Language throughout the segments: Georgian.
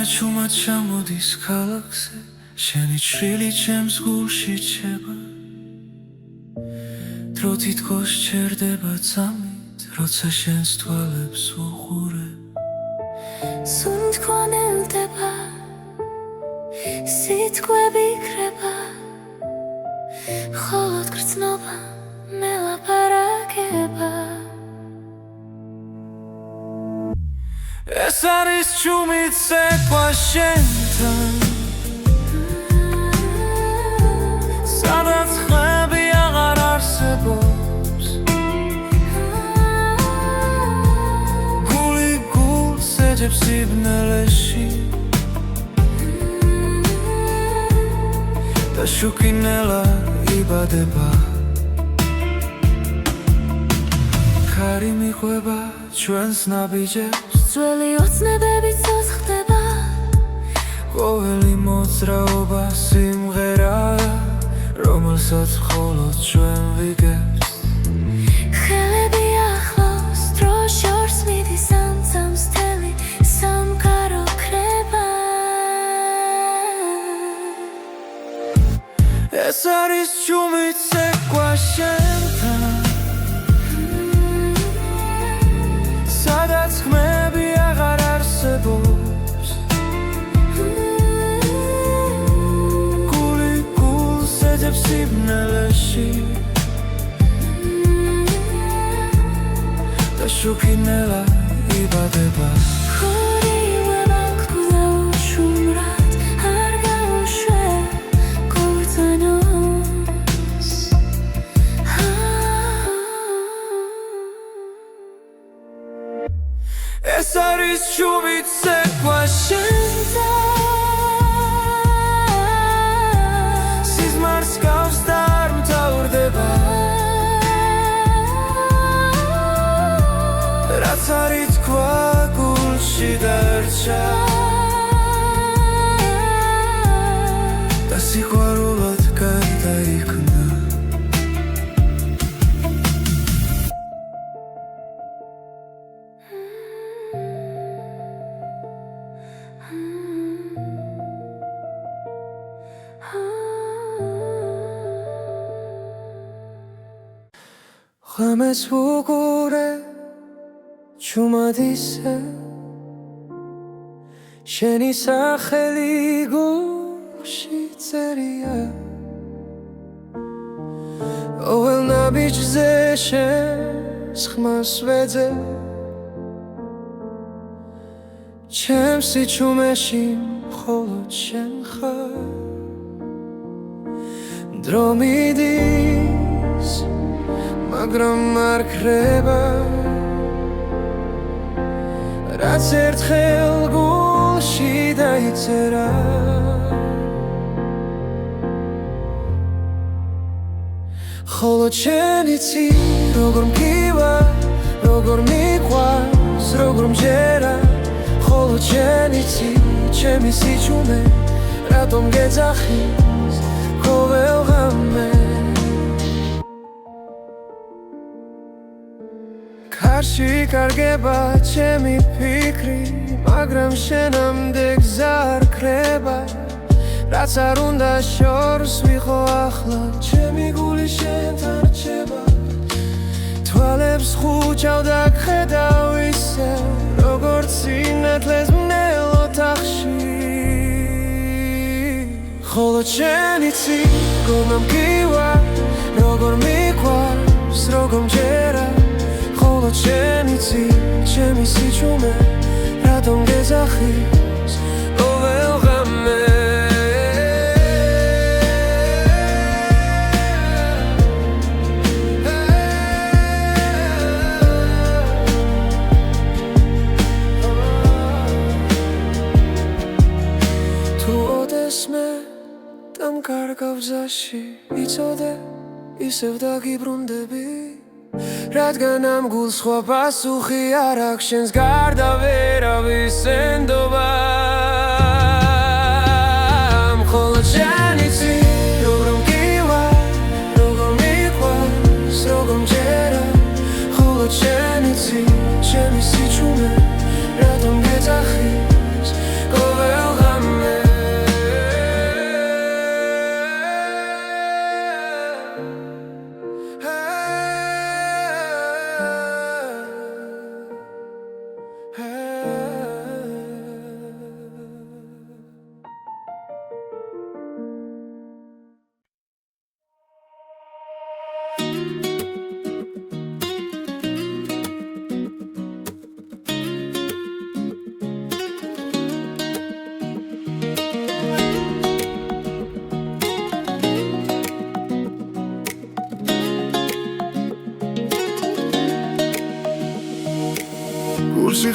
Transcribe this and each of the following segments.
ჩუმად ჩამოდის ქალაქზე შენი ჩრილი ჩემს გულში ჩება დრო თითქოს ჩერდება წამით როცა შენს თვალებს უყურებ სუნი თქონელდება სიტყვები იქრება მხოლოდ გრძნობა მელაპარაკება ეს არის ჩუმით ცეკვა შენთან სადაც ხმები აღარ არსებობს გული გულს ეძებს სიბნელეში და შუქინელა იბადება ქარი მიყვება ჩვენს ნაბიჯებს ძველი ოცნებები ცოცხლდება ყოველი მოძრაობა სიმღერაა რომელსაც მხოლოდ ჩვენ ვიგებთ ხელები ახლოს დრო შორს მიდის ამცამს თელი სამყარო ქრება ეს არის ჩუმით ცეკვა შენთან სადაც ხმები აღარ არსებობს გული გულს ეძებს სიბნელეში და შუქინელა იბადება ხორიwe მაქულა უშუმრად არ გაუშვე გულწანოს ეს არის ჩუმით ცეკვა შენთან სიზმარს გავს და არ მთავრდება რაც არის თქვა გულში დარჩა და სიყვარულად გადაიქნა ღამეს ვუყურე ჩუმად ისე შენი სახელი გულში წერია ყოველ ნაბიჯზე შენს ხმას ვეძებ ჩემს სიჩუმეში მხოლოდ შენ ხარ დრო მიდის მაგრამ არ ქრება რაც ერთხელ გულში დაიწერა ხოლო შენ იცი როგორ მგივა როგორ მიყვარს როგორ მჯერა ხოლო შენ იცი ჩემი სიჩუმე რატომ გეძახის ყოველ ღამე კარში კარგება ჩემი ფიქრი მაგრამ შენამდე გზა არ ქრება რაც არ უნდა შორს ვიყო ახლა ჩემი გული შენთან რჩება თვალებს ხუჭავ და გხედავ ისე როგორც სინათლეს მნელ ოთახში ხოლო შენ იცი როგორ მგივა როგორ მიყვარს როგორ მჯერა ხოლო შენ იცი ჩემი სიჩუმე რატომ გეძახის ყოველ ღამე თუ ოდესმე დამკარგავ გზაში იცოდე ისევ დაგიბრუნდები რადგან ამ გულს სხვა პასუხი არ აქვს შენს გარდა ვერავის ენდობა მხოლოდ შენ იცი როგორ მგივა როგორ მიყვარს როგორ მჯერა ხოლოდ შენ იცი ჩემი სიჩუმე რატომ გეძახის ყოველ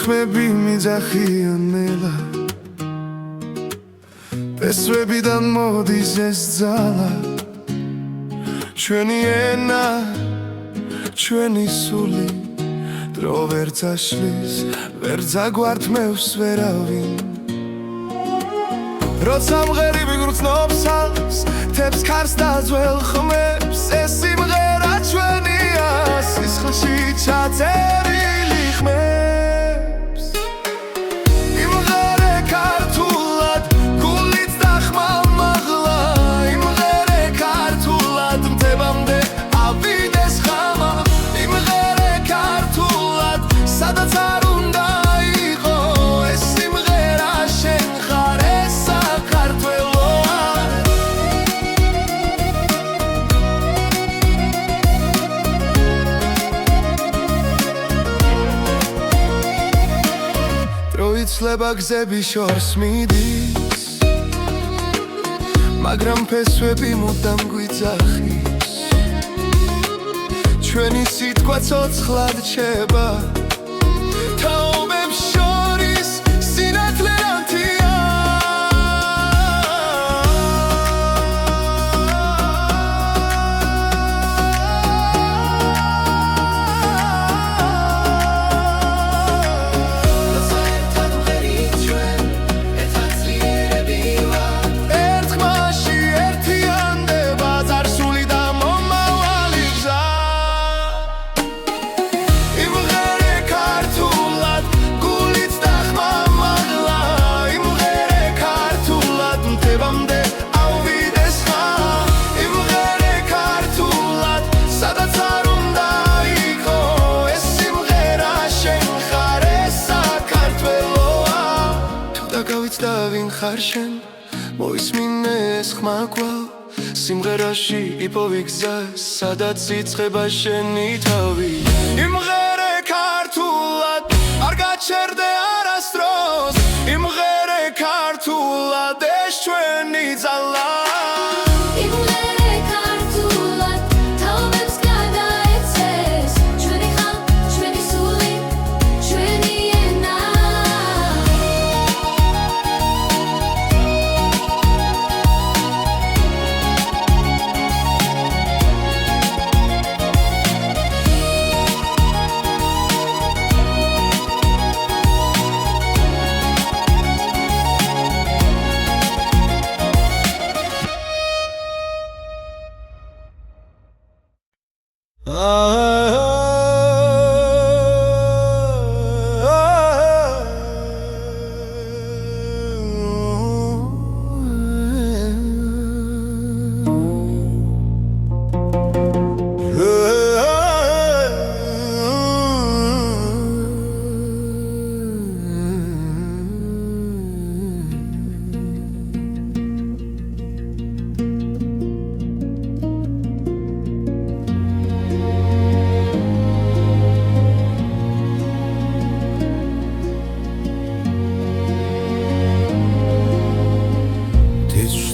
ხმები მიძახიანელა პესვებიდან მოდის ეს ძალა ჩვენი ენა ჩვენი სული დრო ვერ წაშლის ვერ წაგვართმევს ვერავინ როცა მღერები გრძნობს ალს თებს ქარს და ძველ ხმებს ეს სიმღერა ჩვენია სისხლში ჩაწერილი ხმებს იმღერე ქართულად გულით და ხმამაღლა იმღერე ქართულად მთებამდე ავიდეს ხამა იმღერე ქართულად სადაც არ უნდა იყო ეს სიმღერა შენ ხარ ეს საქართველოა დროიცლება გზები შორს მიდის მაგრამ ფესვები მუდამ გვიძახის ჩვენი სიტყვა ცოცხლად რჩება თაობებს შორის სინათლე ანთია როცა ერთად ვღერით ჩვენ ერთად ძლიერები ვარ ერთ ხმაში ერთიანდება წარსული და მომავალი გზა იმღერე ქართულად გულით და ხმამაღლა იმღერე ქართულად მთებამდე ავიდეს ხმა იმღერე ქართულად სადაც არ უნდა იყო ეს სიმღერა შენ ხარ ეს საქართველოა თუ დაგავიწყდა ვინ ხარ შენ მოისმინე ეს ხმა კვლავ სიმღერაში იპოვი გზა სადაც იწყება შენი თავი იმღერე ქართულად არ გაჩერდე არასდროს იმღერე ქართულად ეს ჩვენი ძალა იმღერე ქართულად თაობებს გადაეცეს ჩვენი ხმა ჩვენი სული ჩვენი ენა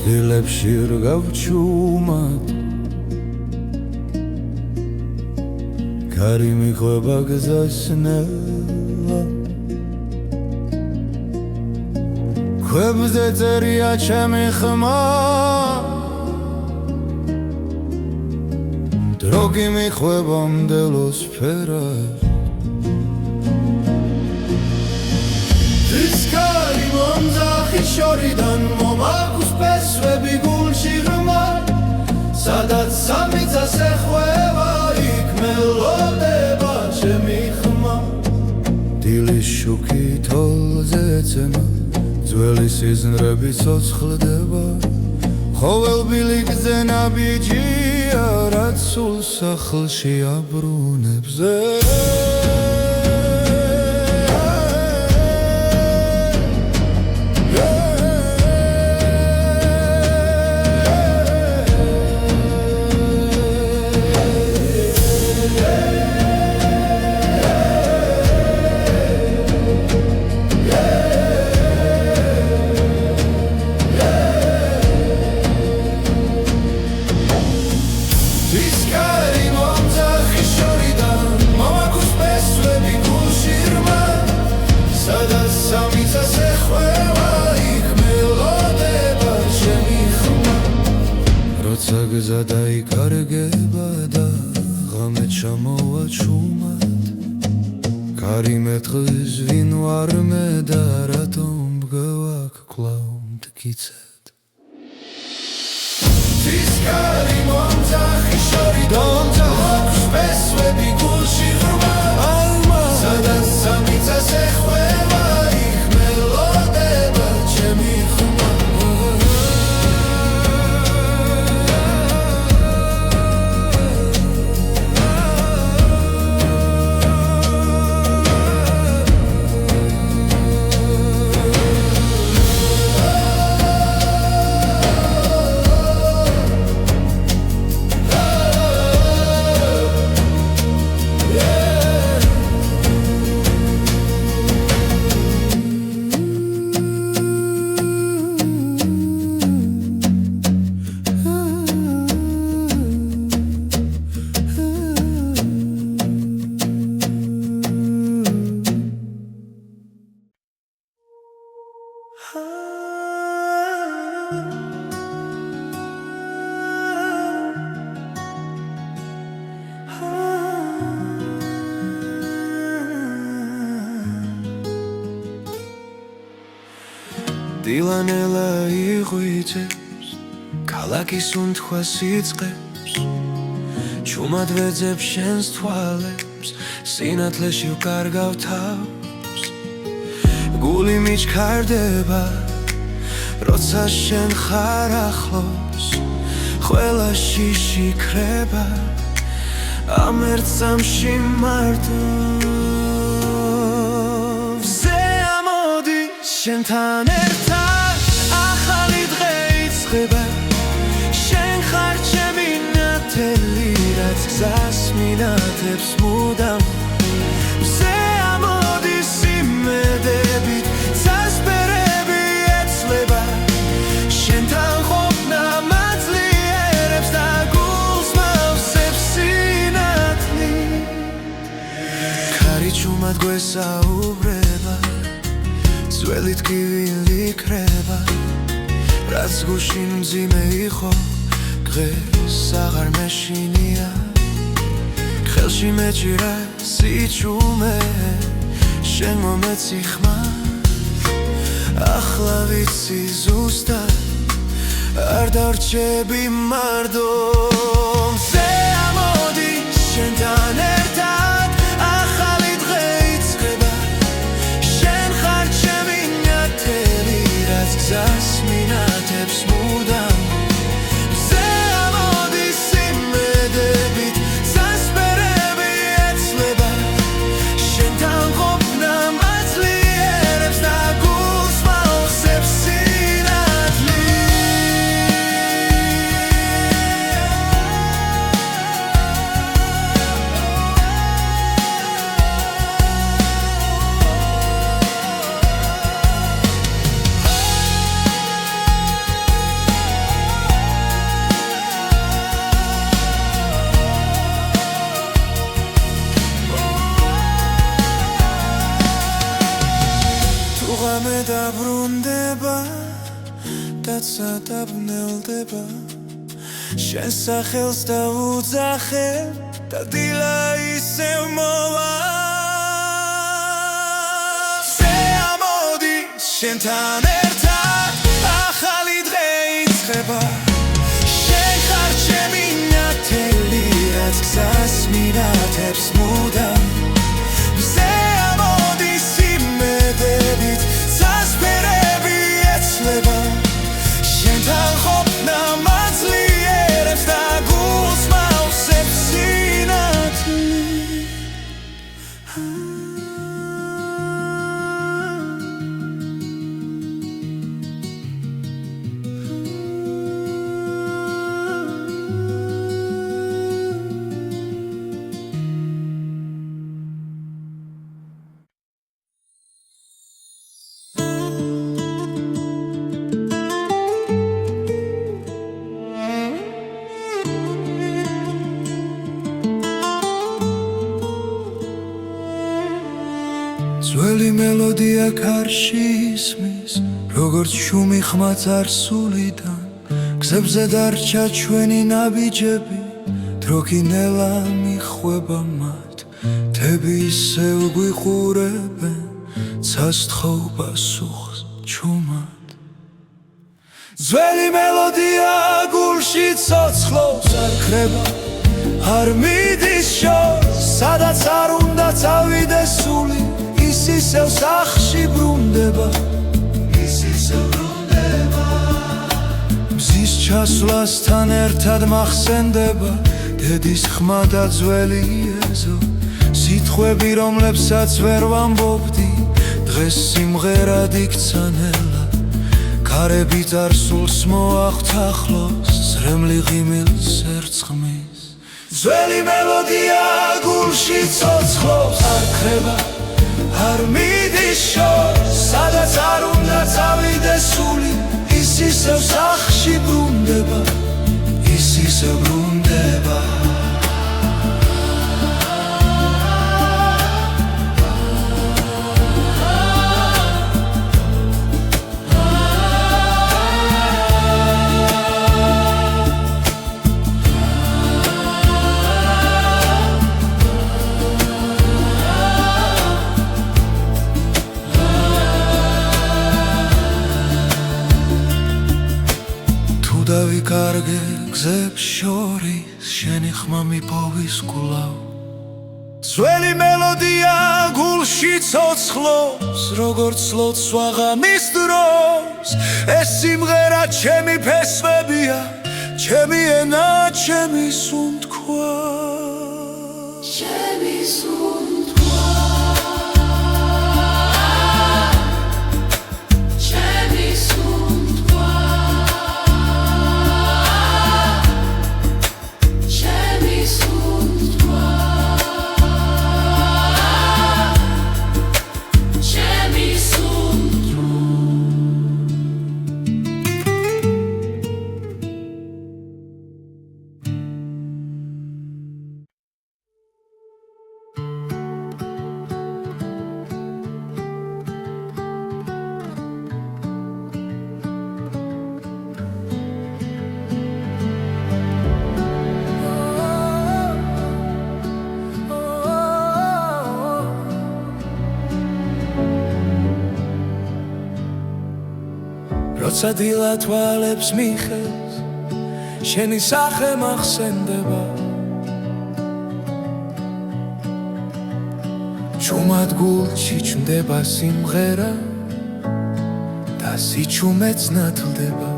დილებში რგავჩუმად კარი მიხვება გზასნელა ქვებზე წერია ჩემი ხმა დრო გიმიხვება მდელოს ფერად ისკარი მომძახი შორიდან მომაქვს ფესვები გულში ღრმა სადაც სამიწას ეხვევა იქ მელოდება ჩემი ხმა დილის შუქი თოლზე ეცემა ძველი სიზნრები ცოცხლდება ხოველბილი გზენა ბიჯია რაც სულ სახლში აბრუნებს ისკარი მომძახი შორიდან მომაქვს ეზა დაიკარგება და ღამე ჩამოვა ჩუმად კარი მეტყვის ვინ ვარ მე და რატომ მგევაქ კვლავ მტკიცედ Tiskari momzahi shori donza Hokus beswebi gulshi ghurma Alma Sadat samitza sekhweva Ich melodeba chemi khuma დილანელა იღვიძებს ქალაქის უნთხვას იწყებს ჩუმად ვეძებ შენს თვალებს სინათლეში ვკარგავ თავს გული მიჩქარდება როცა შენ ხარ ახლოს ყველა შიში ქრება ამ ერთ წამში მარტო შენთან ერთად ახალი დღე იწყება შენ ხარ ჩემი ნათელი რაც გზას მინათებს მუდამ მზე ამოდის იმედებით წასპერები ეცლება შენთან ყოფნა მაძლიერებს და გულს მავსებს სინათლი ქარი ჩუმად გვესაუბრება ძველი ტკივილი იქრება რაც გულში მძიმე იყო დღეს აღარ მეშინია ხელში მეჭირა სიჩუმე შენ მომეცი ხმარ ახლა ვიცი ზუსტად არ დარჩები მარტო მზე ამოდი შენთან ერთად ახალი დღე იწყება გზას მინათებს მუდამ მზე ამოდის იმედებით წასპერები ეცლება შენთან ყოფნა მაძლიერებს და გულს მავსებს სინათლი ღამე დაბრუნდება და წადაბნელდება შენ სახელს დავუძახებ და დილა ისევ მოვა მზე ამოდი შენთან ერთად ახალი დღე იწყება შენ ხარ ჩემი ნათელი რაც გზას მინათებს მუდამ მზე ამოდის იმედებით წასპერები ეცლება შენთან ყოფნა მაძლიერებს და გულს მავსებს სინათლი ძველი მელოდია კარში ისმის როგორც შუმი ხმა წარსულიდან გზებზე დარჩა ჩვენი ნაბიჯები დრო კინელა მიხვება მათ თები ისევ გვიყურებენ ცასთხოვ პასუხს ჩუმად ძველი მელოდია გულში ცოცხლობს არ ქრება არ მიდის შორს სადაც არ უნდა წავიდეს სული ის ისევ სახში ბრუნდება მზის ჩასვლასთან ერთად მახსენდება დედის ხმა და ძველი ეზო სიტყვები რომლებსაც ვერ ვამბობდი დღეს სიმღერად იქცა ნელა ქარები წარსულს მოახთახლოს ზრემლი ღიმილს ერწყმის ძველი მელოდია გულში ცოცხლობს არ ქრება არ მიდის შორს სადაც არ უნდა წავიდეს სული ის ისევ სახში ბრუნდება ის ისევ ბრუნდება დავიკარგე გზებს შორის შენი ხმა მიპოვის გულავ ძველი მელოდია გულში ცოცხლობს როგორც ლოცვა ღამის დროს ეს სიმღერა ჩემი ფესვებია ჩემი ენა ჩემი სუნთქვა ჩემი სუნთქვა როცა დილა თვალებს მიხევს შენი სახე მახსენდება ჩუმად გულში ჩნდება სიმღერა და სიჩუმეც ნათლდება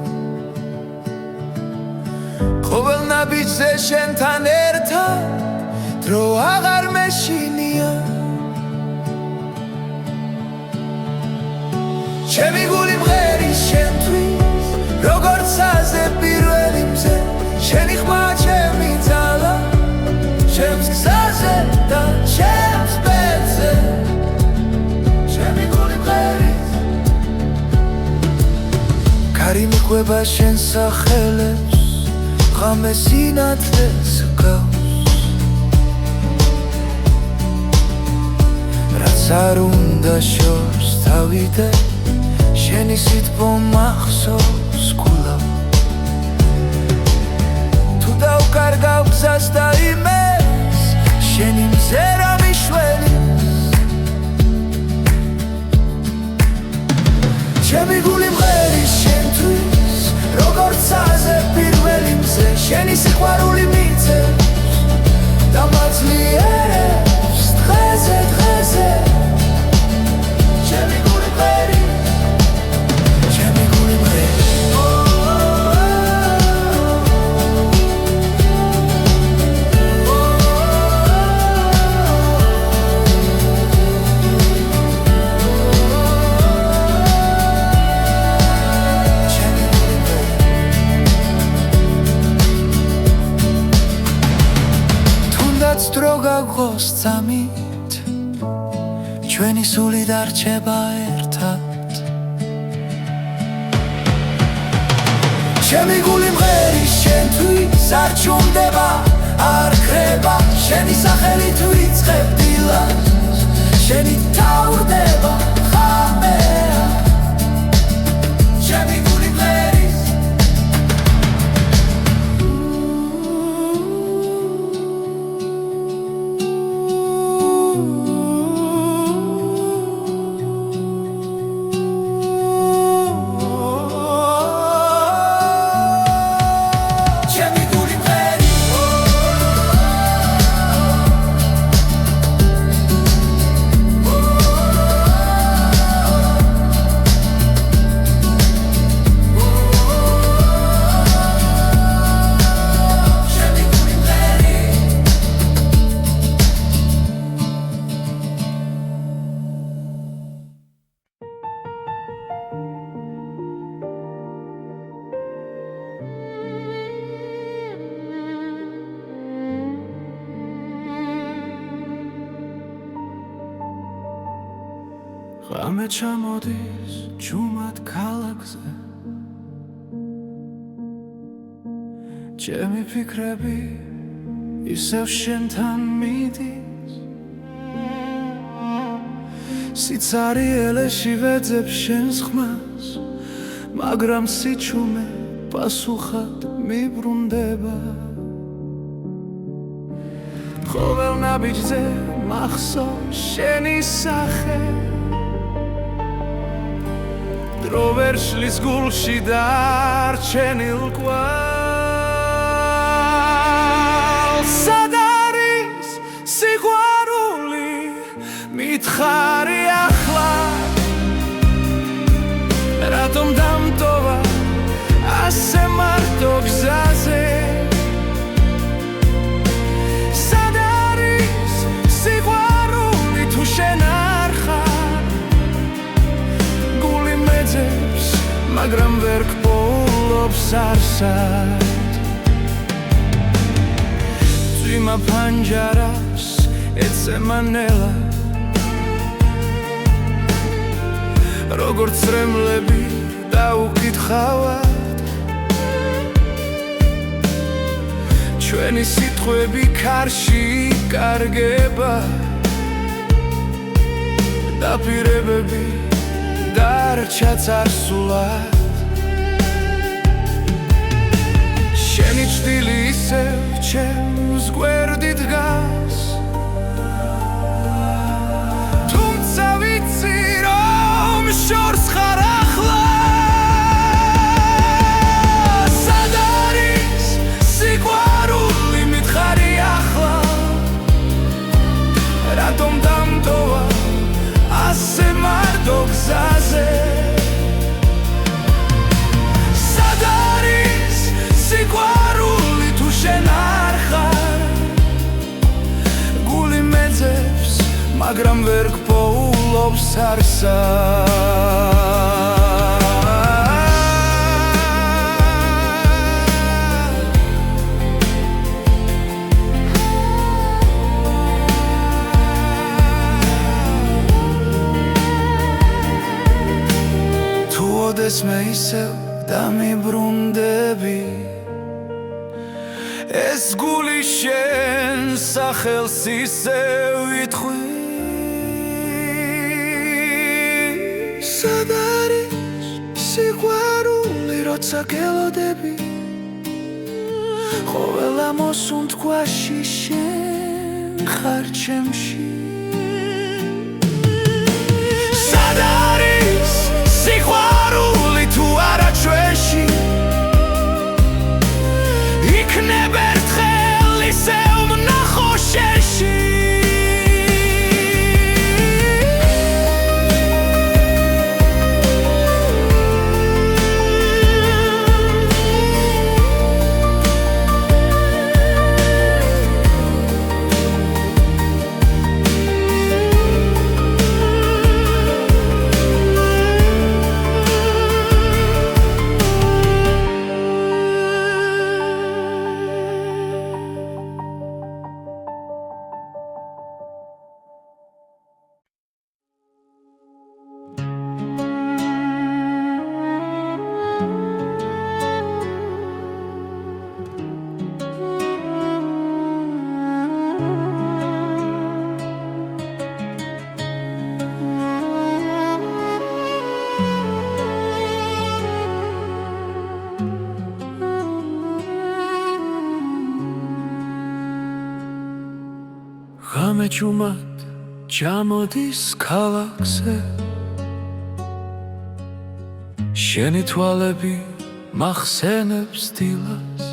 ყოველ ნაბიჯზე შენთან ერთად დრო აღარ მეშინია ჩემი გული მღერის შენთვის როგორც აზე პირველი მზე შენი ხმა ჩემი ძალა ჩემს გზაზე და ჩემს ბედზე ჩემი გული მღერის კარი მიყვება შენს სახელებს ღამე სინათლეს გავს რაც არ უნდა შორს დავიდე შენი სიტყვა მახსოვს გულავ თუ დავკარგავ გზას და იმეს შენი მზერა მიშველი ჩემი გული მღერის შენთვის როგორც აზე პირველი მზე შენი სიყვარული მიწევს და მაძლიერებს დღეზე დღეზე ჩემი გული მღერის დრო გაგღოს წამით ჩვენი სული დარჩება ერთად ჩემი გული მღერის შენთვის არ ჩუმდება არ ქრება შენი სახელით ვიწყებ დილას შენი თავდება ხამეა ჩემი გული მღერის ღამე ჩამოდის ჯუმად ქალაქზე ჩემი ფიქრები ისევ შენთან მიდის სიცარიელეში ვეძებ შენს ხმას მაგრამ სიჩუმე პასუხად მიბრუნდება ყოველ ნაბიჯზე მახსოვს შენი სახე დრო ვერ შლის გულში დარჩენილ კვალს სად არის სიყვარული მითხარი ახლა რატომ დამტოვა ასე მარტო გზაზე მაგრამ ვერ გპოულობს არსად წვიმა ფანჯარას ეცემა ნელა როგორც წრემლები დაუკითხავად ჩვენი სიტყვები ქარში იკარგება დაპირებები დარჩა წარსულად შენი ჭდილი ისევ ჩემს გვერდით დგას თუმცა ვიცი რომ შორს ხარ ახლა სად არის სიყვარული მითხარი ახლა რატომ დამტოვა ასე მარტო გზაზე სად არის სიყვარული თუ შენ არ ხარ გული მეძებს მაგრამ ვერ გპოულობს არსად მე ისევ დამიბრუნდები ეს გული შენ სახელს ისევ ითხვი სად არის სიყვარული როცა გელოდები ყოველ ამოსუნთქვაში შენ ხარ ჩემში სად არის სიყვარული თუ არა ჩვენში იქნებ ერთხელ ისევ ვნახო შენში ღამე ჯუმად ჩამოდის ქალაქზე შენი თვალები მახსენებს დილას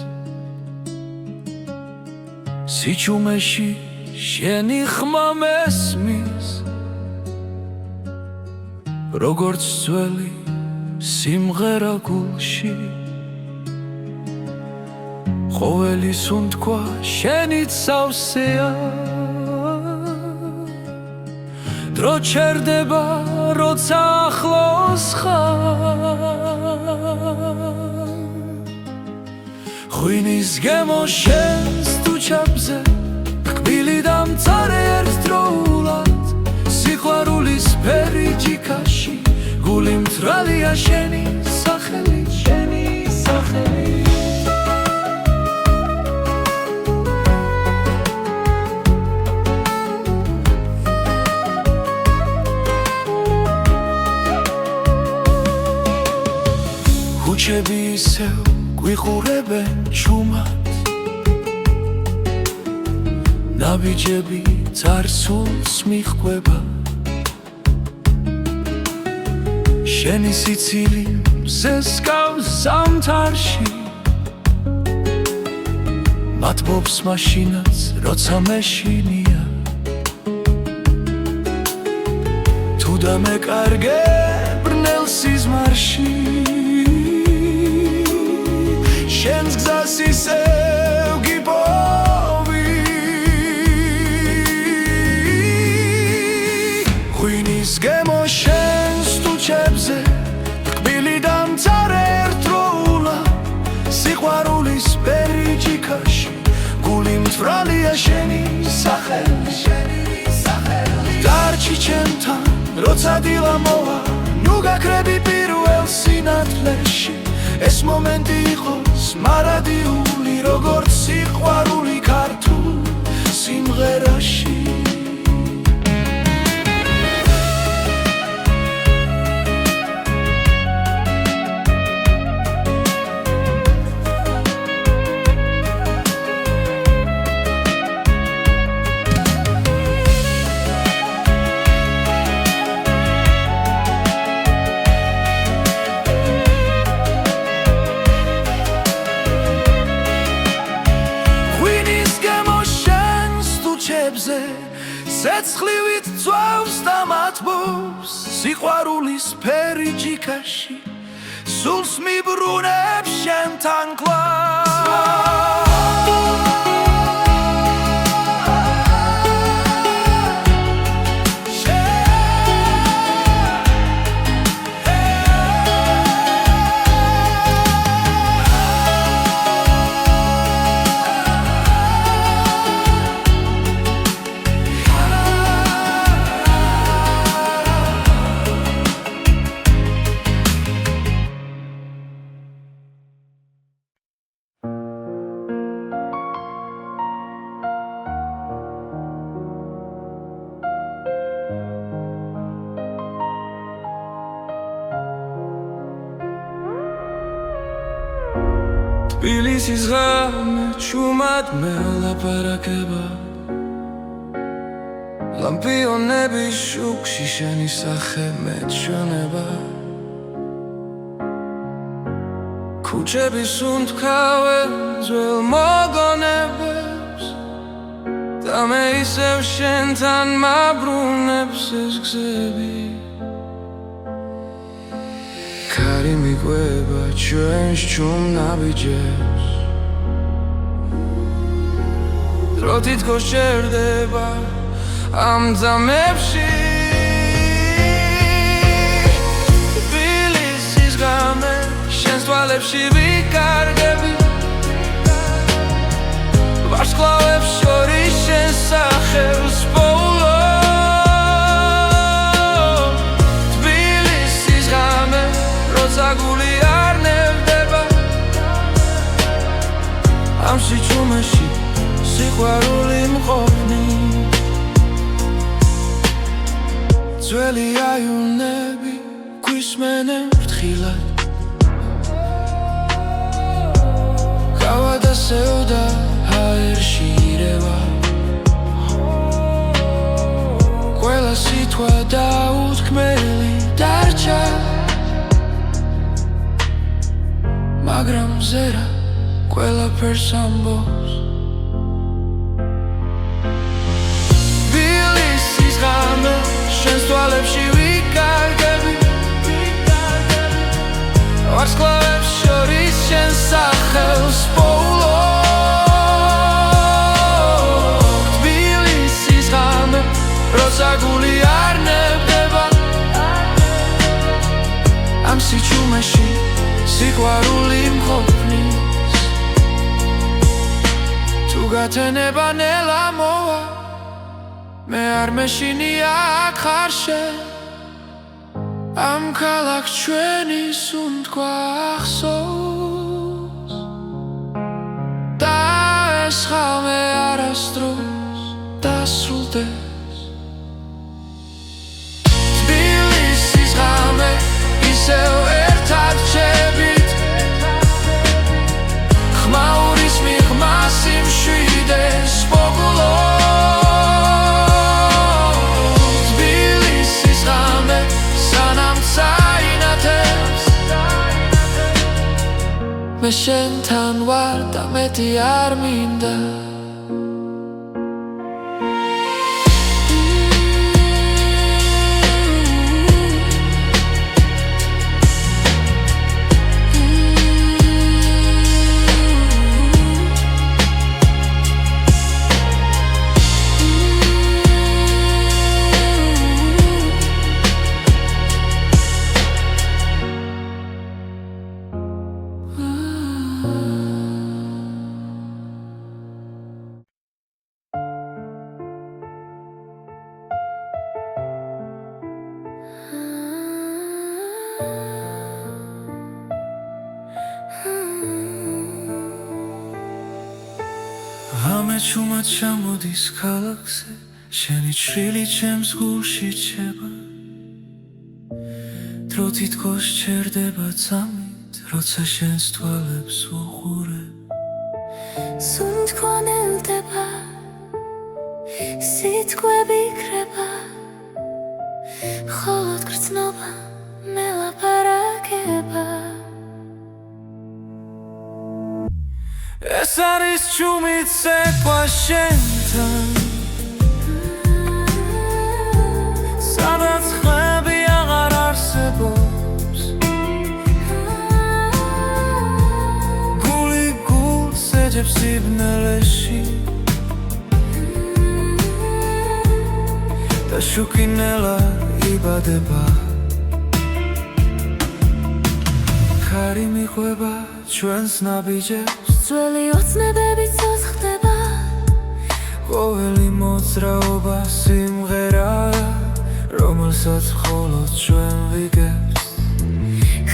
სიჩუმეში შენი ხმა მესმის როგორც ძველი სიმღერა გულში ყოველი სუნთქვა შენით სავსეა დრო ჩერდება როცა ახლოს ხარ ღვინის გემო შენს თუჩაბზე კბილი და მწარე ერთდროულად სიყვარულის ფერი ჯიქაში გული მთრალია შენი სახელი, შენი სახელი. ქუჩები ისევ გვიყურებენ ჩუმად, ნაბიჯები წარსულს მიჰყვება, შენი სიცილი მზესკავს ზამთარში, მათბობს მაშინაც როცა მეშინია, თუ დამეკარგე ბრნელ სიზმარში, შენს გზას ისევ გიპოვი. ღვინის გემო შენს თუჩებზე, ტკბილი დამწარე ერთდროულად, სიყვარულის პერიჯიკაში, გული მთვრალია შენი სახელი, შენი სახელი. დარჩი ჩემთან, როცა დილა მოვა, ნუ გაქრები პირველ სინათლეში, ეს მომენტი იყოს მარადიული, როგორც სიყვარული ქართულ სიმღერაში. ცეცხლივით წვავს და მათბობს, სიყვარულის პერიჯიკაში, სულს მიბრუნებს შენთან კლავ. თბილისის ღამე ჩუმად მელაპარაკება, ლამპიონების შუქში შენი სახე მეჩვენება, ქუჩების უნთქავენ ძველ მოგონებებს, და მე ისევ შენთან მაბრუნებს ეს გზები. ქარი მიყვება ჩვენს ჩუმ ნაბიჯებს, დრო თითქოს შერდება ამ ძამებში. თბილისის ღამე შენს თვალებში ვიკარგები, ვარსკვლავებს შორის შენს სახელს პოულობ. თბილისის ღამე როცა გული არ ნევდება, ამ სიჩუმეში სიყვარული მყოფნი. ძველი აივნები გვისმენენ ფრთხილად, გავადასევდა ჰაერში ირევა, ყველა სიტყვა დაუთქმელი დარჩა, მაგრამ ზერა ყველაფერს ამბობს. თბილისის ღამე შენს თვალებში ვიკარგები, ვარსკვლავებს შორის შენს სახელს პოულობ. თბილისის ღამე როცა გული არ ნევდება, ამ სიჩუმეში სიყვარული მყოფნის. თუ გათენება ნელა მოვა, მე არ მეშინია აქ ხარ შენ, ამ ქალაქს ჩვენი სუნთქვა ახსოვს და ეს ხალხი არასდროს დასრულდეს თბილისის ღამე ისევ ერთად რჩებით ხმაურის მიღმას იმშვიდეს პოპულო თბილისის ღამე სანამ წაინათებს მე შენთან ვარ და მეტი არ მინდა ღამე ჩუმად ჩამოდის ქალაქზე შენი ჩრილი ჩემს გულში ჩება დრო თითქოს ჩერდება წამით როცა შენს თვალებს უყურე სუნთქვა ნელდება სიტყვები იქრება მხოლოდ გრძნობა მელაპარაკება ეს არის ჩუმით ცეკვა შენთან სადაც ხმები აღარ არსებობს გული გულს ეძებს სიბნელეში და შუქინელა იბადება ხარი მიყვება ჩვენს ნაბიჯებს ძველი ოცნებები ცოცხლდება ყოველი მოძრაობა სიმღერაა რომელსაც მხოლოდ ჩვენ ვიგებთ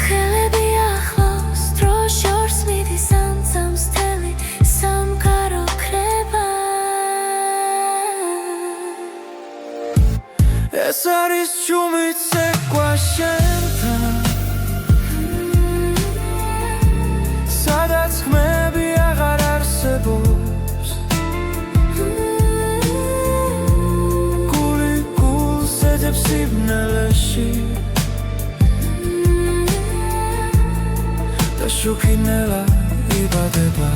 ხელები ახლოს დრო შორს მიდის ამცამს თელი სამყარო ქრება ეს არის ჩუმით ცეკვა შენთან სადაც ხმები აღარ არსებობს გული გულს ეძებს სიბნელეში და შუქინელა იბადება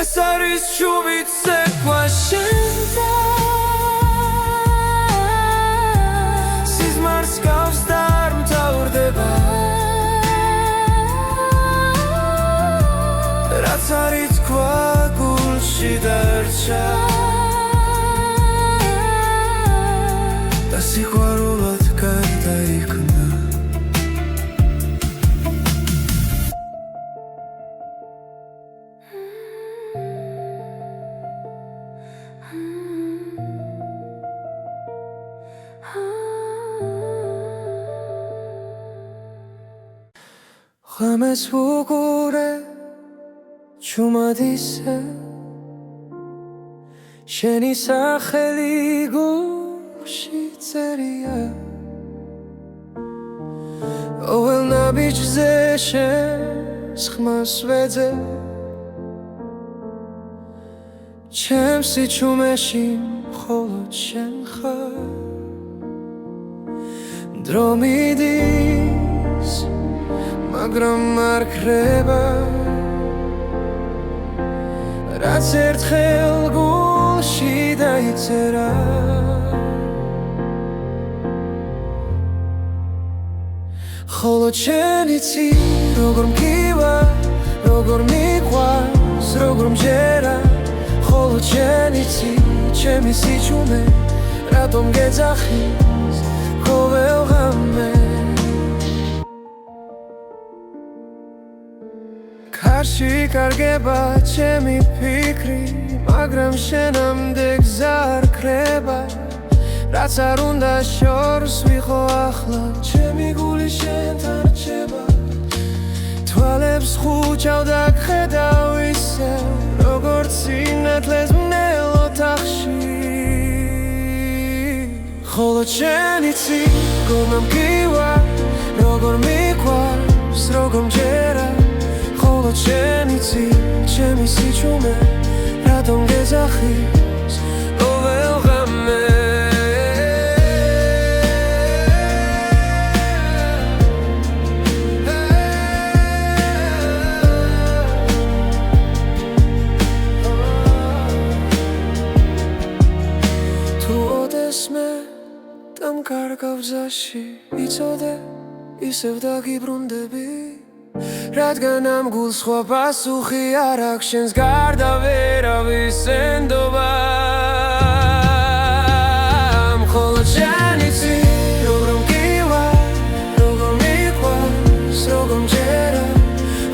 ეს არის ჩუმით ცეკვა შენთან სიზმარს გავს და არ მთავრდება რაც არის თქვა გულში დარჩა და სიყვარულად გარდაიქმნა ღამეს ვუყურე ჩუმად ისე შენი სახელი გულში წერია ყოველ ნაბიჯზე შენს ხმას ვეძებ ჩემს სიჩუმეში მხოლოდ შენ ხარ დრო მიდის მაგრამ არ ქრება რაც ერთხელ გულში დაიწერა ხოლო შენ იცი როგორ მგივა როგორ მიყვარს როგორ მჯერა ხოლო შენ იცი ჩემი სიჩუმე რატომ გეძახის ყოველ ღამე კარში იკარგება ჩემი ფიქრი მაგრამ შენამდე გზა არ ქრება რაც არ უნდა შორს ვიყო ახლა ჩემი გული შენთან რჩება თვალებს ხუჭავ და გხედავ ისევ როგორც სინათლეს ბნელ ოთახში ხოლო შენი ციგონა მგივარ როგორ მიყვარს როგორ მჯერა ხოლო შენი ჩემი სიჩუმე რატომ გეძახის ყოველ ღამე კარგავ გზაში იცოდე ისევ დაგიბრუნდები რადგან ამ გულს სხვა პასუხი არ აქვს შენს გარდა ვერავის ენდობა მხოლოდ შენი როგორ მგივარ როგორ მიყვარს როგორ მჯერა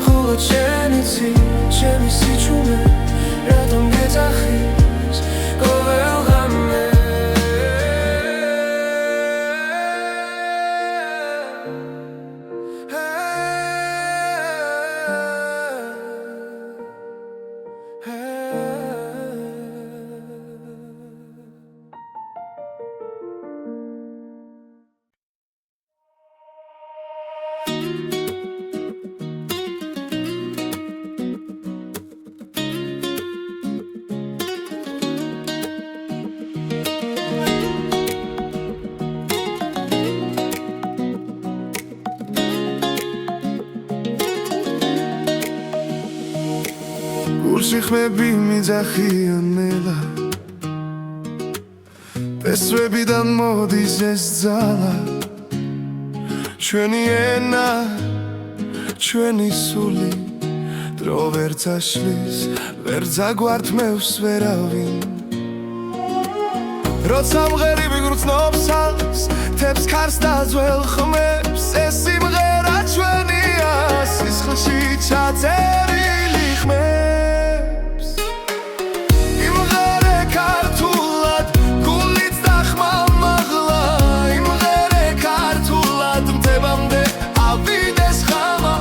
მხოლოდ შენი ჩემი სიჩუმე რატომ გეძახის ყოველ ღამე სიხმები მიძახიან ნელა პესვებიდან მოდის ეს ძალა ჩვენი ენა ჩვენი სული დრო ვერ წაშლის ვერ ძაგვართმევს ვერავინ როცა მღერიბი გრძნობს თებს ქარს და ძველ ხმებს ეს სიმღერა ჩვენია სისხლში ჩაწერილი ხმებს იმღერე ქართულად გულით და ხმამაღლა იმღერე ქართულად მდებამდე ავიდეს ხამა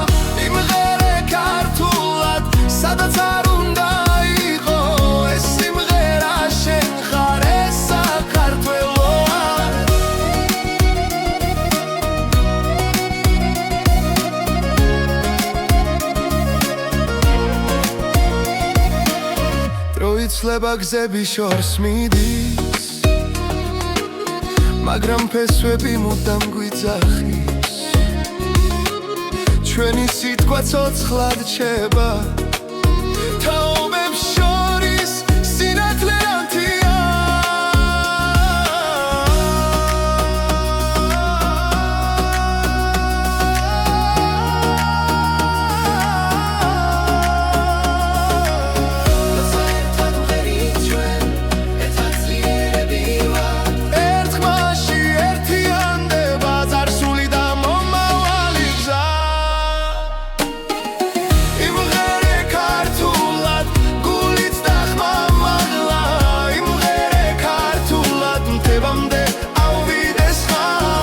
იმღერე ქართულად სადაც არ უნდა იყო ეს სიმღერა შენ ხარ ეს საქართველოა დროიცლება გზები შორს მიდის მაგრამ ფესვები მუდამ გვიძახის ჩვენი სიტყვა ცოცხლად რჩება თაობებს შორის სინათლე ანთია ერთხმაში ერთიანდება ზარსული და მომავალი გზა იმღერე ქართულად გულით და ხმამაღლა იმღერე ქართულად მდებამდე ავიდეს ხმა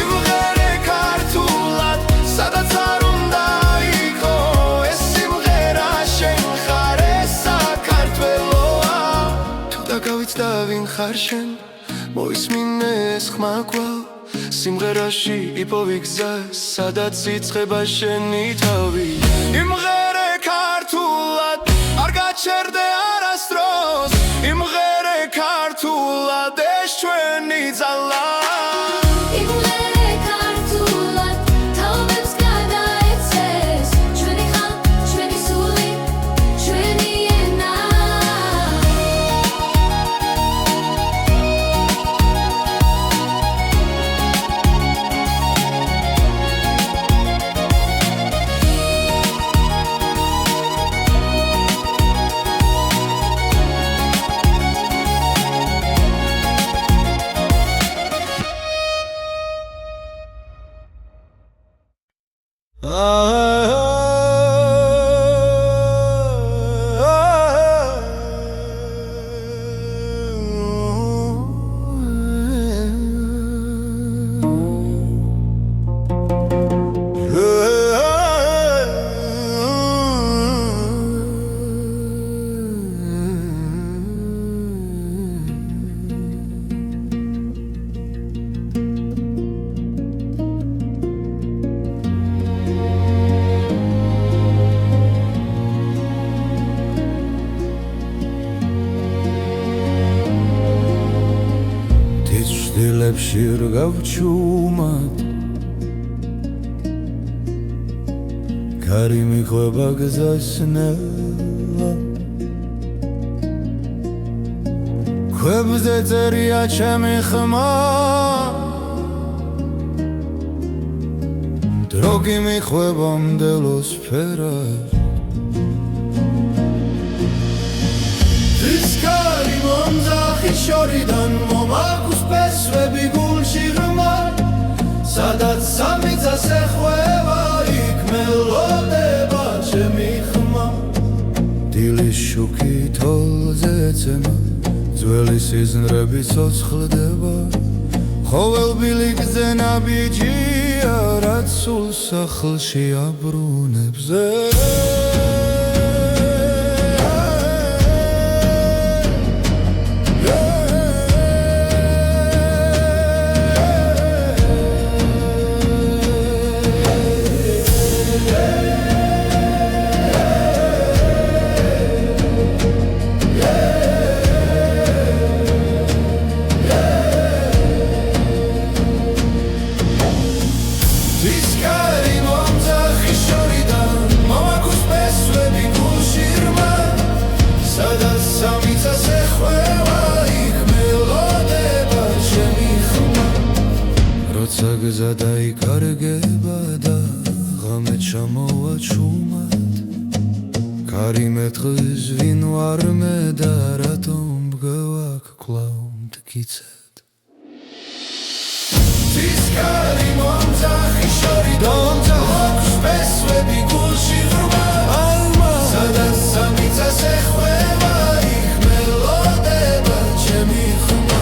იმღერე ქართულად სადაც არ უნდა იყო ეს სიმღერა შენ ხარ ეს საქართველოა თუ დაგავიწყდა ვინ ხარ შენ მოისმინე ეს ხმა კვლავ სიმღერაში იპოვი გზა სადაც იწყება შენი თავი იმღერე ქართულად არ გაჩერდე არასდროს იმღერე ქართულად ეს ჩვენი ძალა იმღერე ქართულად თაობებს გადაეცეს ჩვენი ხალხ ჩვენი სული ჩვენი ენა დილებში რგავ ჩუმად ქარი მიხვება გზას ნელა ქვებზე წერია ჩემი ხმა დრო გიმიხვება მდელოს ფერას Discari მომძახის შორიდან მომაქვს ფესვები გულში ღრმა სადაც სამიწას ეხვევა იქ მელოდება ჩემი ხმა დილის შუქი თოლზე ეცემა ძველი სიზნრები ცოცხლდება ხოველბილი გზენაბიჯია რაც სულ სახლში აბრუნებს Discari მომძახის შორიდან მომაქვს ფესვები გულში ღრმა სადაც სამიწას ეხვევა იქ მელოდება ჩემი ხმა როცა გზა დაიკარგება და ღამე ჩამოვა ჩუმად ქარი მეტყვის ვინ ვარ მე და რატომ მგევაქ კვლავ მტკიცედ Discari მომძახის შორიდან მომაქვს ფესვები გულში ღრმა სადაც სამიწას ეხვევა იქ მელოდება ჩემი ხმა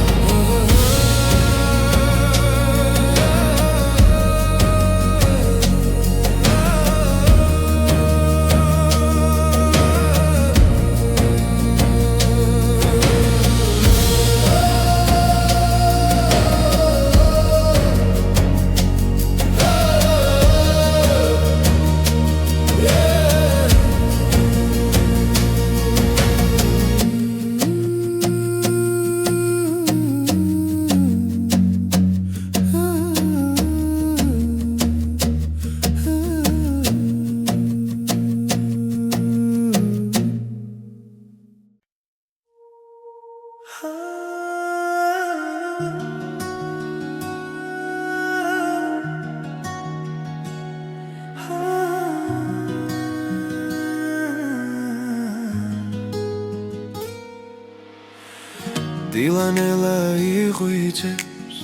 დილანელა იღვიძებს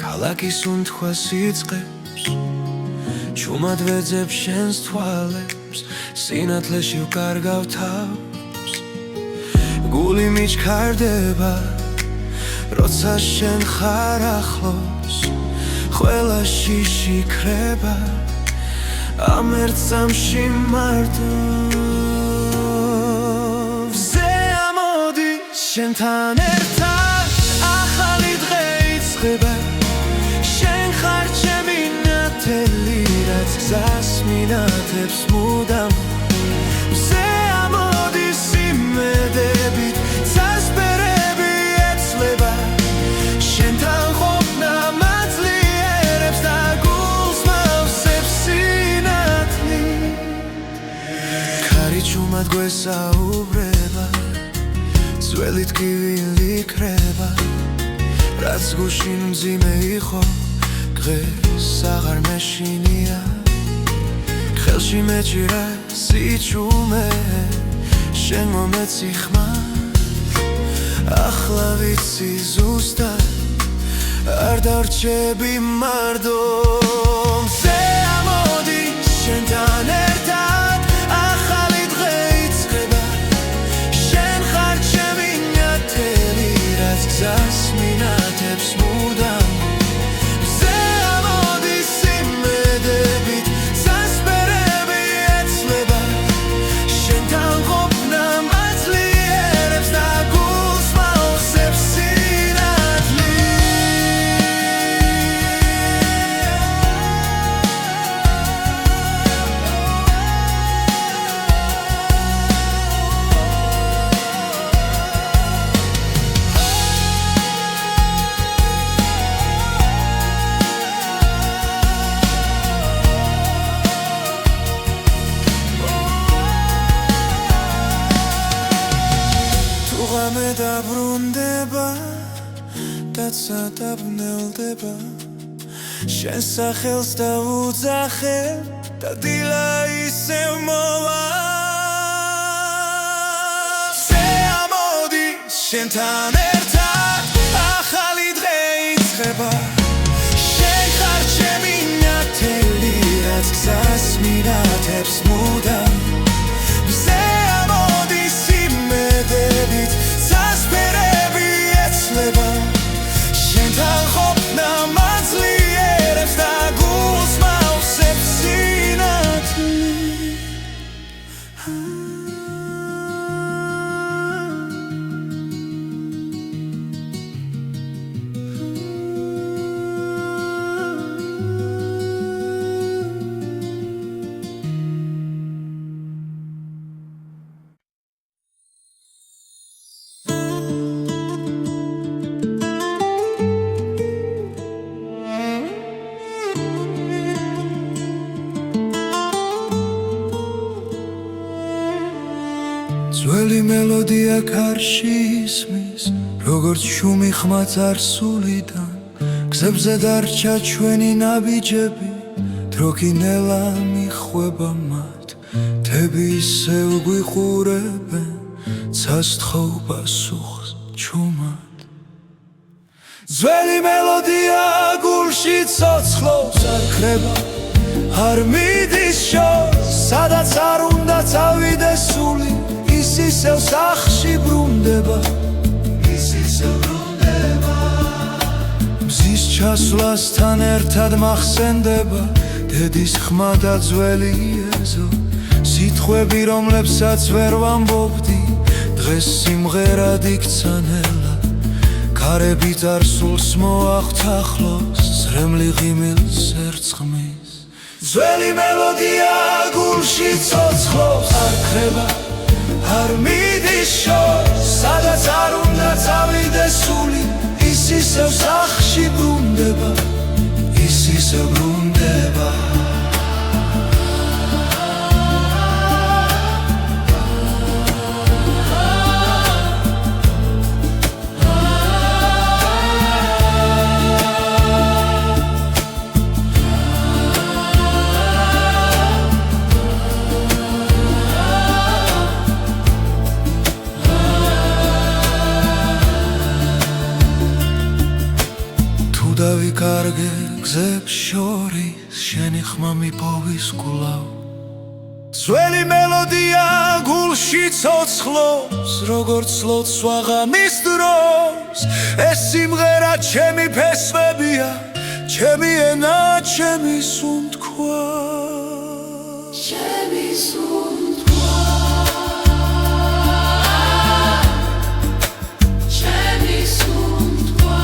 ქალაქის უნთქვას იწყებს ჩუმად ვეძებს შენს თვალებს სინათლეში ვკარგავ თავს გული მიჩქარდება როცა შენ ხარ ახლოს ყველა შიში ქრება ამ ერთ წამში მარტო შენთან ერთად ახალი დღე იწყება შენ ხარ ჩემი ნათელი რაც გზას მინათებს მუდამ მზე ამოდის იმედებით წასპერები ეცლება შენთან ყოფნა მაძლიერებს და გულს მავსებს სინათლი ქარი ჩუმად გვესაუბრება ძველი ტკივილი იქრება რაც გუშინ მძიმე იყო დღეს აღარ მეშინია ხელში მეჭირა სიჩუმე შენ მომეცი ხმა ახლა ვიცი ზუსტად არ დარჩები მარტო მზე ამოდის შენთან ერთად ახალი დღე იწყება შენ ხარ ჩემი ნათელი რაც გზას მინათებს მუდამ მზე ამოდის იმედებით წასპერები ეცლება შენთან ყოფნა მაძლიერებს და გულს მავსებს სინათლი ღამე დაბრუნდება და წადაბნელდება შენ სახელს დავუძახე და დილა ისევ მოვა შენთან ერთად ახალი დღე იწყება შენ ხარ ჩემი ნათელი რაც გზას მინათებს მუდამ მზე ამოდის იმედებით წასვერები ეცლება შენთან ყოფნა მაძლიერებს და გულს მავსებს სინათლე ძველი მელოდია კარში ისმის როგორც შუმი ხმა წარსულიდან გზებზე დარჩა ჩვენი ნაბიჯები დრო კინელა მიხვება მათ თები ისევ გვიყურებენ ცასთხოვ პასუხს ჩუმად ძველი მელოდია გულში ცოცხლობს არ ქრება არ მიდის შორს სადაც არ უნდა წავიდეს სული ის ისევ სახში ბრუნდება მზის ჩასვლასთან ერთად მახსენდება დედის ხმა და ძველი ეზო სიტყვები რომლებსაც ვერ ვამბობდი დღეს სიმღერად იქცა ნელა ქარები წარსულს მოახთახლოს ზრემლი ღიმილს ერწყმის ძველი მელოდია გულში ცოცხლობს არ ქრება არ მიდის შორს სადაც არ უნდა წავიდეს სული ის ისევ სახში ბრუნდება ის ისევ ბრუნდება დავიკარგე გზებს შორის შენი ხმა მიპოვის გულავ ძველი მელოდია გულში ცოცხლობს როგორც ლოცვა ღამის დროს ეს სიმღერა ჩემი ფესვებია ჩემი ენა ჩემი სუნთქვა ჩემი სუნთქვა ჩემი სუნთქვა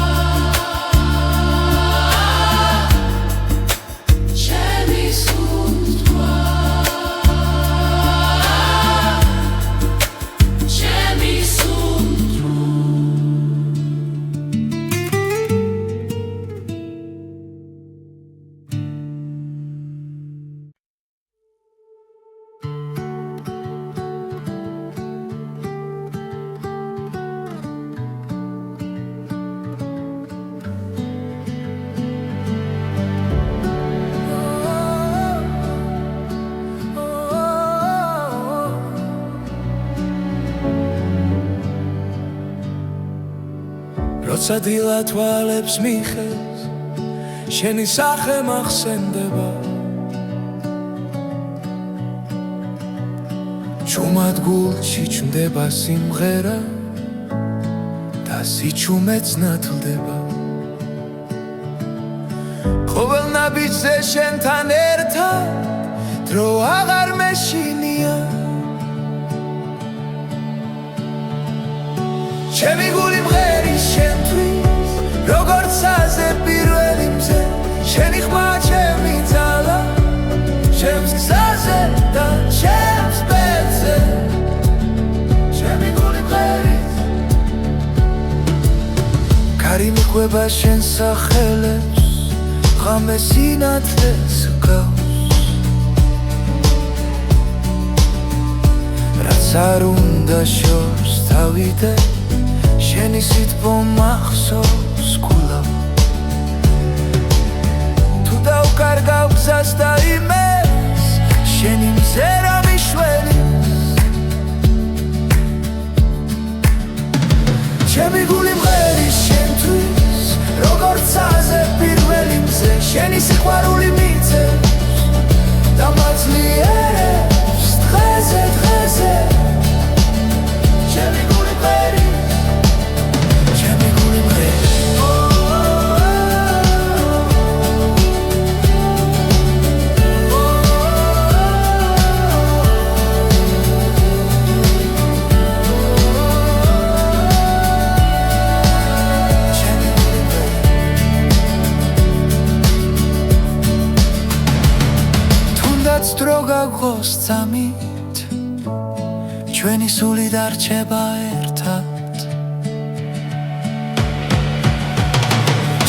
როცა დილა თვალებს მიხევს შენი სახე მახსენდება ჩუმად გულში ჩნდება სიმღერა და სიჩუმეც ნათლდება ყოველ ნაბიჯზე შენთან ერთად დრო აღარ მეშინია ჩემი გული მღერის შენთვის როგორც აზე პირველი მზე შენი ხმა ჩემი ძალა ჩემს გზაზე და ჩემს ბედზე ჩემი გული მღერის კარი მიყვება შენ სახელებს ღამე სინათლეს გავს რაც არ უნდა შორს თავიდე შენი სიტყვა მახსოვს გულა თუ დავკარგავ გზას და იმეს შენი მზერა მიშველი ჩემი გული მღერის შენთვის როგორც აზე პირველი მზე შენი სიყვარული მიწევს და მაძლიერებს დღეზე დღეზე ჩემი გული მღერის ჩემი გული მღერის დრო გაგოს წამით ჩვენი სული დარჩება ერთად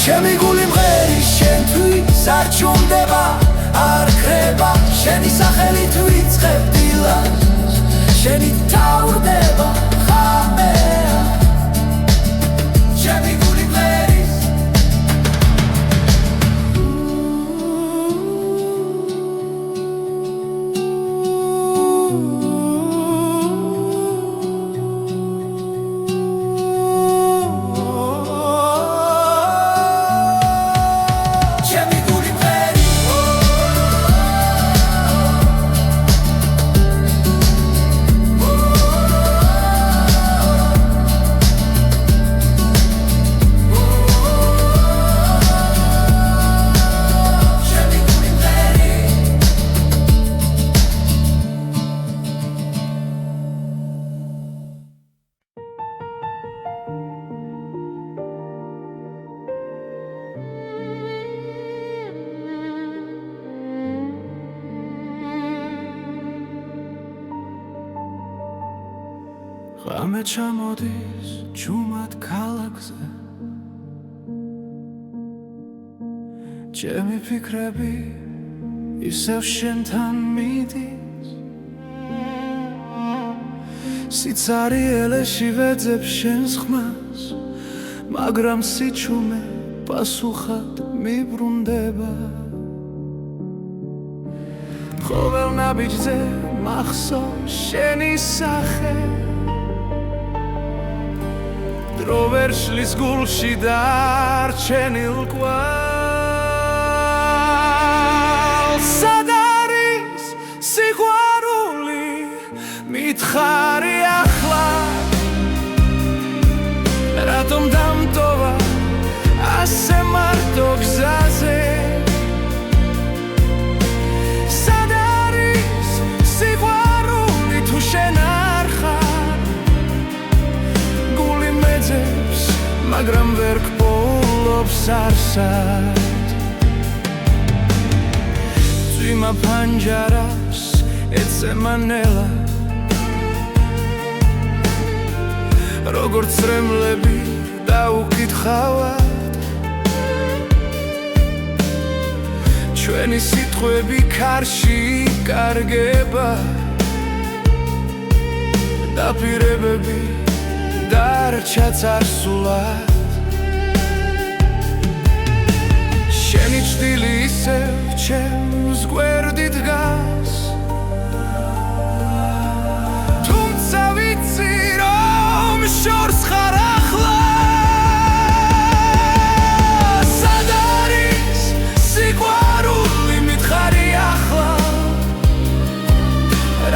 ჩემი გული მღერის შენთვის არ ჩუმდება არ ხრება შენი სახელით ვიწყებ დილას შენი თავდება ხამეა ჩემი გული მღერის ღამე ჩამოდის ჯუმად ქალაქზე ჩემი ფიქრები ისევ შენთან მიდის სიცარიელეში ვეძებ შენს ხმას მაგრამ სიჩუმე პასუხად მიბრუნდება ყოველ ნაბიჯზე მახსოვს შენი სახე დრო ვერ შლის გულში დარჩენილ კვალს სად არის სიყვარული მითხარი ახლა რატომ დამტოვა ასე მარტო გზაზე სად არის სიყვარული თუ შენ არ ხარ გული მეძებს მაგრამ ვერ გპოულობს არსად წვიმა ფანჯარას ეცემა ნელა როგორც რემლები დაუკითხავად ჩვენი სიტყვები ქარში კარგება დაპირებები დარჩა წარსულად შენი ჭრილი ისევ ჩემს გვერდით დგას თუმცა ვიცი რომ შორს ხარ ახლა სად არის სიყვარული მითხარი ახლა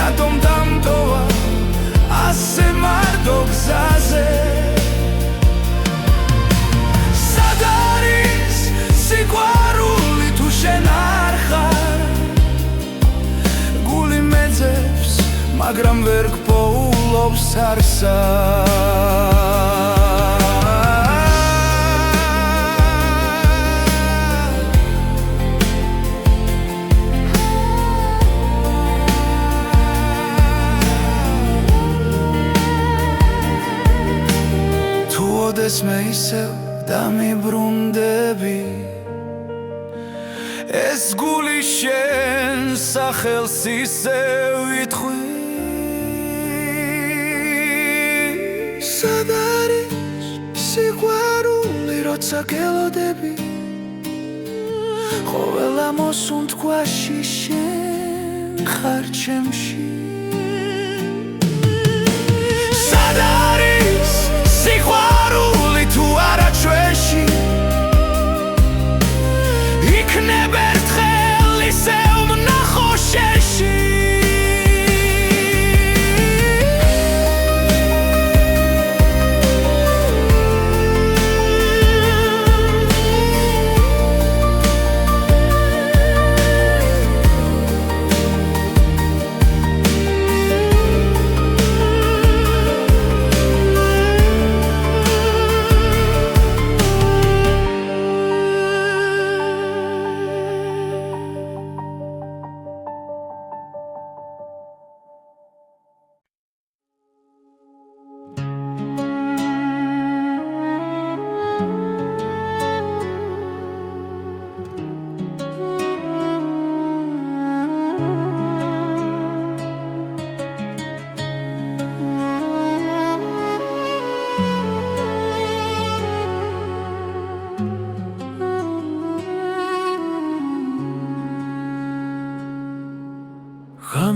რატომ დამტოვა ასე მარტო გზაზე სად არის სიყვარული თუ შენ არ ხარ გული მეძებს მაგრამ ვერ გპოულობს არსად ოდეს მე ისევ დამიბრუნდები ეს გული შენ სახელს ისევ ითხვი სად არის როცა გელოდები ყოველა მოსუნთქვაში შენ ხარ ჩემში სად არის სიყვარული თუ არა ჩვენში იქნებ ერთხელ ისევ ვნახო შენში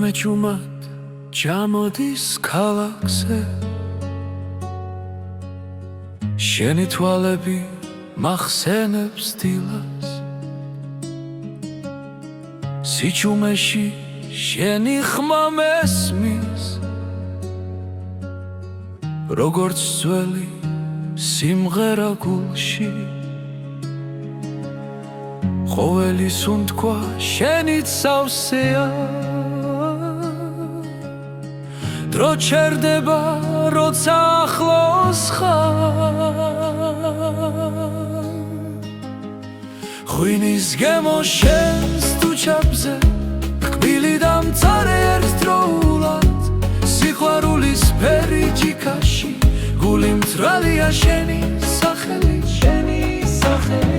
გამეჯუმად ჩამოდის ქალაქზე შენი თვალები მახსენებს დილას სიჩუმეში შენი ხმა მესმის როგორც ძველი სიმღერა გულში ყოველი სუნთქვა შენით სავსეა დრო ჩერდება როცა ახლოს ხარ ღვინის გემო შენს თუჩაბზე კბილი დამწარე ერთდროულად სიყვარულის ფერი ჯიქაში გული მწრალია შენი სახელი შენი სახელი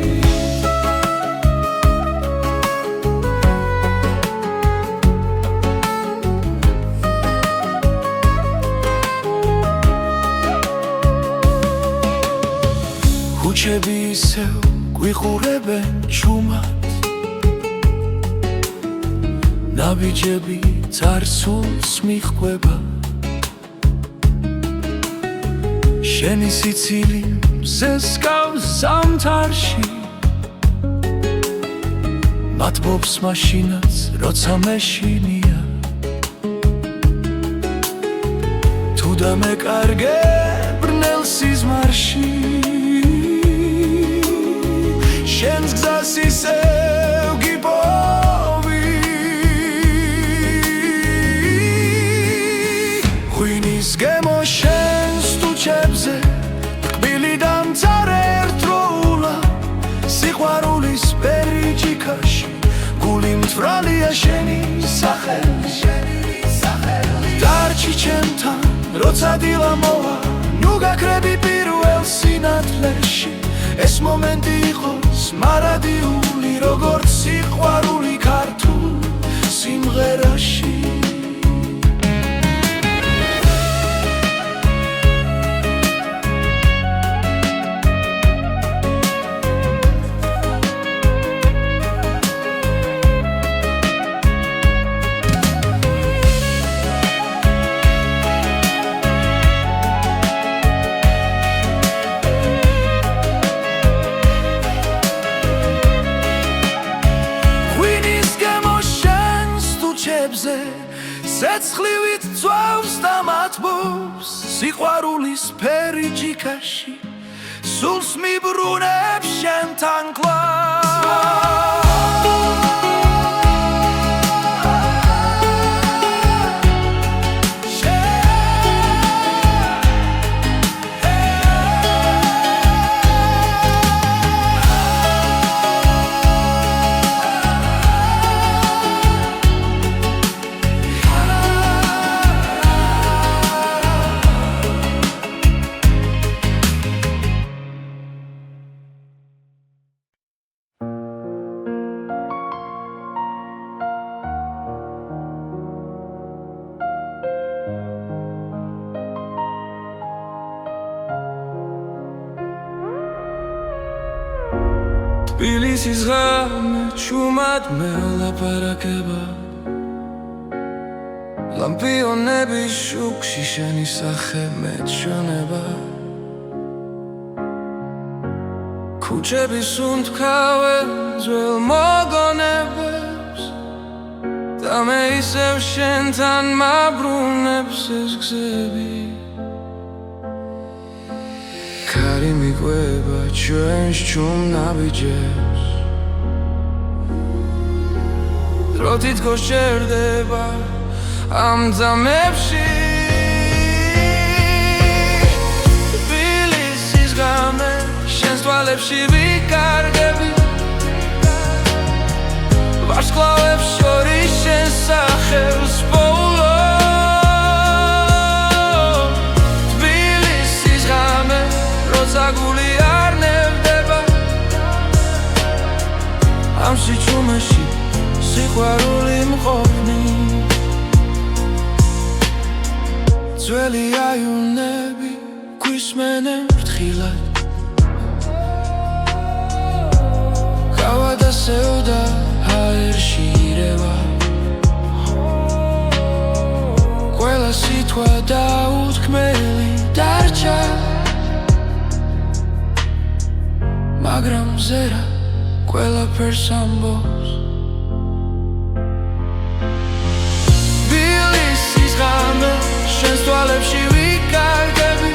ქუჩები ისევ გვიყურებენ ჩუმად ნაბიჯები წარსულს მიჰყვება შენი სიცილი მზესკავს ზამთარში მათბობს მაშინაც როცა მეშინია თუ დამეკარგე ბრნელ სიზმარში შენს გზას ისევ გიპოვი ღვინის გემო შენს თუჩებზე კბილი დამწარე ერთდროულად სიყვარულის ფერი ჯიქაში გული მწვრალია შენი სახელი დარჩი ჩემთან როცა დილა მოვა ნუ გაქრები პირველ სინათლეში ეს მომენტი იყოს მარადიული როგორც სიყვარული ქართულ სიმღერაში სეცხლივით ძვავს და მათბობს სიყვარულის ფერი ჯიქაში სულს მიბრუნებს შენთან კლავ თბილისის ღამე ჩუმად მელაპარაკება ლამპიონების შუქში შენი სახე მეჩვენება ქუჩების უნთქავენ ძველ მოგონებებს და მე ისევ შენთან მაბრუნებს ეს გზები ქარი მიყვება ჩვენს ჩუმ ნაბიჯებს დრო თითქოს ჩერდება ამ ძამებში თბილისის ღამე შენს თვალებში ვიკარგები ვარსკვლავებს შორის შენს სახელს პოულობ თბილისის ღამე როცა გული არ ნევდება ამ სიჩუმეში სიყვარული მყოფნი ძველი აივნები გვისმენენ ფრთხილად გავა და სევდა ჰაერში ირევა ყველა სიტყვა დაუთქმელი დარჩა მაგრამ ზერა ყველაფერს ამბობს თბილისის ღამე შენს თვალებში ვიკარგები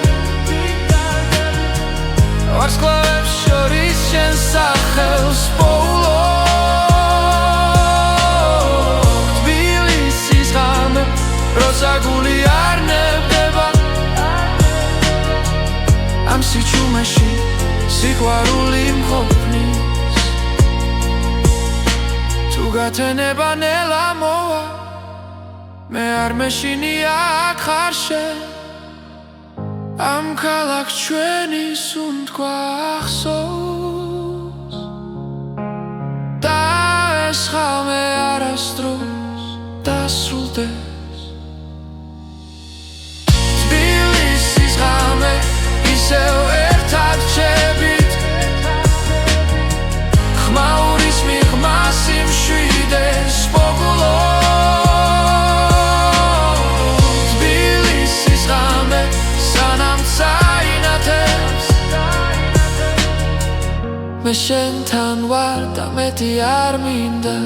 ვარსკვლავებს შორის შენს სახელს პოულობ თბილისის ღამე როცა გული არ ნევდება ამ სიჩუმეში სიყვარული მყოფნის თუ გათენება ნელა მოვა მე არ მეშინია აქ ხარ შენ ამ ქალაქს ჩვენის უნთქვა ახსოვს და ეს ღამე არასდროს დასრულდეს თბილისის ღამე ისევ ერთად ჩებით ხმაურის მიღმას იმშვიდეს პოგულობ მე შენთან ვარ და მეტი არ მინდა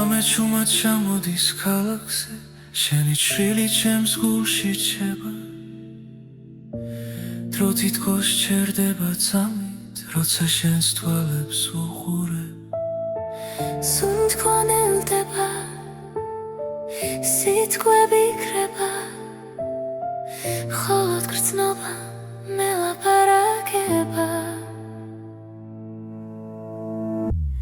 ღამე ჩუმად ჩამოდის ქალაქზე შენი ჩრილი ჩემს გულში ჩება დრო თითქოს ჩერდება წამით როცა შენს თვალებს უყურებ სუნთქვა ნელდება სიტყვები იქრება მხოლოდ გრძნობა